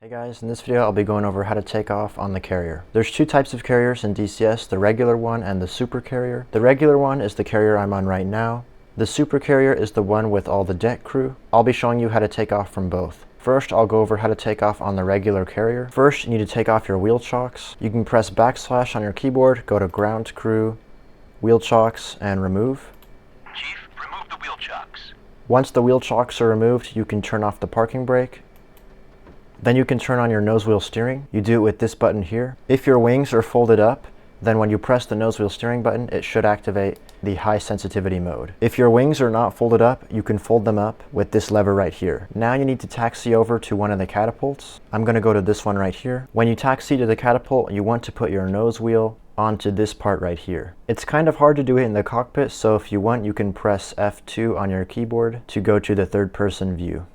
Hey guys, in this video I'll be going over how to take off on the carrier. There's two types of carriers in DCS, the regular one and the super carrier. The regular one is the carrier I'm on right now. The super carrier is the one with all the deck crew. I'll be showing you how to take off from both. First, I'll go over how to take off on the regular carrier. First, you need to take off your wheel chocks. You can press backslash on your keyboard, go to ground crew, wheel chocks, and remove. Chief, remove the wheel chocks. Once the wheel chocks are removed, you can turn off the parking brake. Then you can turn on your nose wheel steering. You do it with this button here. If your wings are folded up, then when you press the nose wheel steering button, it should activate the high sensitivity mode. If your wings are not folded up, you can fold them up with this lever right here. Now you need to taxi over to one of the catapults. I'm gonna go to this one right here. When you taxi to the catapult, you want to put your nose wheel onto this part right here. It's kind of hard to do it in the cockpit, so if you want, you can press F2 on your keyboard to go to the third person view.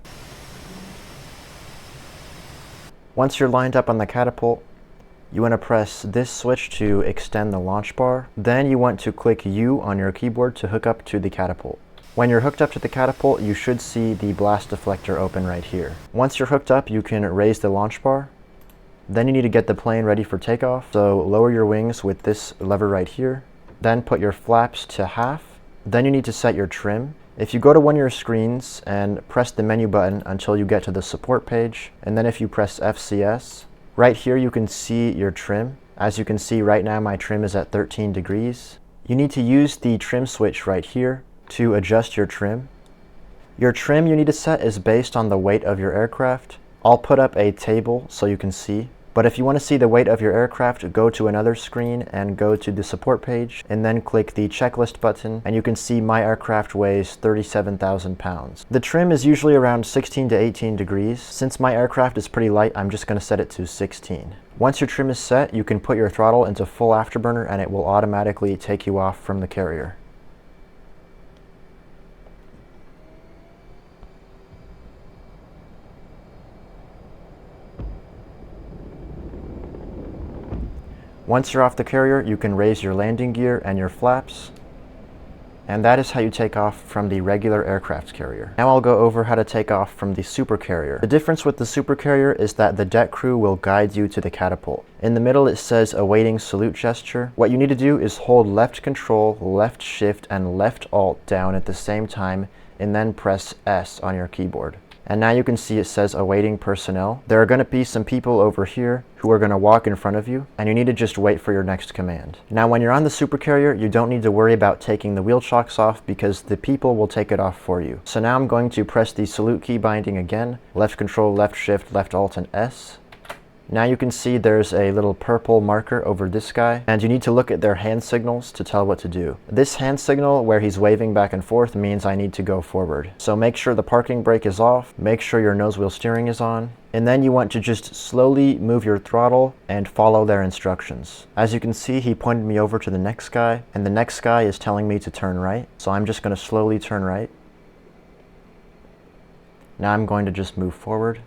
Once you're lined up on the catapult, you want to press this switch to extend the launch bar. Then you want to click U on your keyboard to hook up to the catapult. When you're hooked up to the catapult, you should see the blast deflector open right here. Once you're hooked up, you can raise the launch bar. Then you need to get the plane ready for takeoff. So lower your wings with this lever right here. Then put your flaps to half. Then you need to set your trim. If you go to one of your screens and press the menu button until you get to the support page, and then if you press FCS, right here you can see your trim. As you can see right now, my trim is at 13 degrees. You need to use the trim switch right here to adjust your trim. Your trim you need to set is based on the weight of your aircraft. I'll put up a table so you can see. But if you want to see the weight of your aircraft, go to another screen and go to the support page and then click the checklist button, and you can see my aircraft weighs 37,000 pounds. The trim is usually around 16 to 18 degrees. Since my aircraft is pretty light, I'm just going to set it to 16. Once your trim is set, you can put your throttle into full afterburner and it will automatically take you off from the carrier. Once you're off the carrier, you can raise your landing gear and your flaps. And that is how you take off from the regular aircraft carrier. Now I'll go over how to take off from the super carrier. The difference with the super carrier is that the deck crew will guide you to the catapult. In the middle it says awaiting salute gesture. What you need to do is hold left control, left shift, and left alt down at the same time, and then press S on your keyboard. And now you can see it says awaiting personnel. There are going to be some people over here who are going to walk in front of you, and you need to just wait for your next command. Now when you're on the super carrier, you don't need to worry about taking the wheel chocks off because the people will take it off for you. So now I'm going to press the salute key binding again, left control, left shift, left alt, and S. Now you can see there's a little purple marker over this guy, and you need to look at their hand signals to tell what to do. This hand signal where he's waving back and forth means I need to go forward. So make sure the parking brake is off, make sure your nose wheel steering is on, and then you want to just slowly move your throttle and follow their instructions. As you can see, he pointed me over to the next guy, and the next guy is telling me to turn right. So I'm just going to slowly turn right. Now I'm going to just move forward.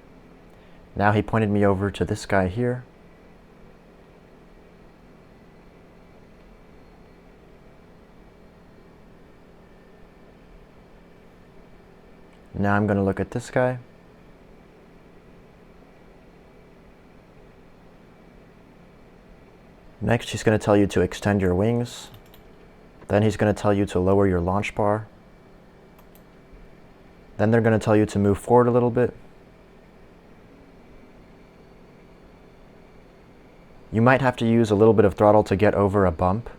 Now he pointed me over to this guy here. Now I'm going to look at this guy. Next, he's going to tell you to extend your wings. Then he's going to tell you to lower your launch bar. Then they're going to tell you to move forward a little bit. You might have to use a little bit of throttle to get over a bump.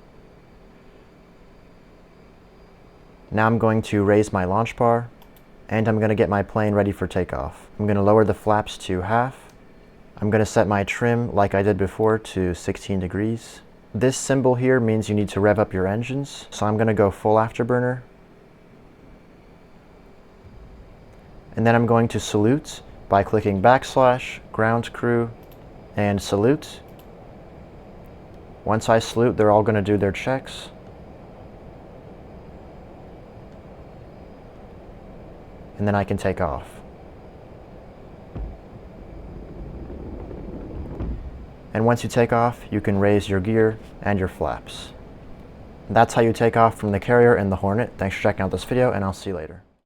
Now I'm going to raise my launch bar, and I'm going to get my plane ready for takeoff. I'm going to lower the flaps to half. I'm going to set my trim like I did before to 16 degrees. This symbol here means you need to rev up your engines, so I'm going to go full afterburner. And then I'm going to salute by clicking backslash, ground crew, and salute. Once I salute, they're all going to do their checks. And then I can take off. And once you take off, you can raise your gear and your flaps. That's how you take off from the carrier and the Hornet. Thanks for checking out this video, and I'll see you later.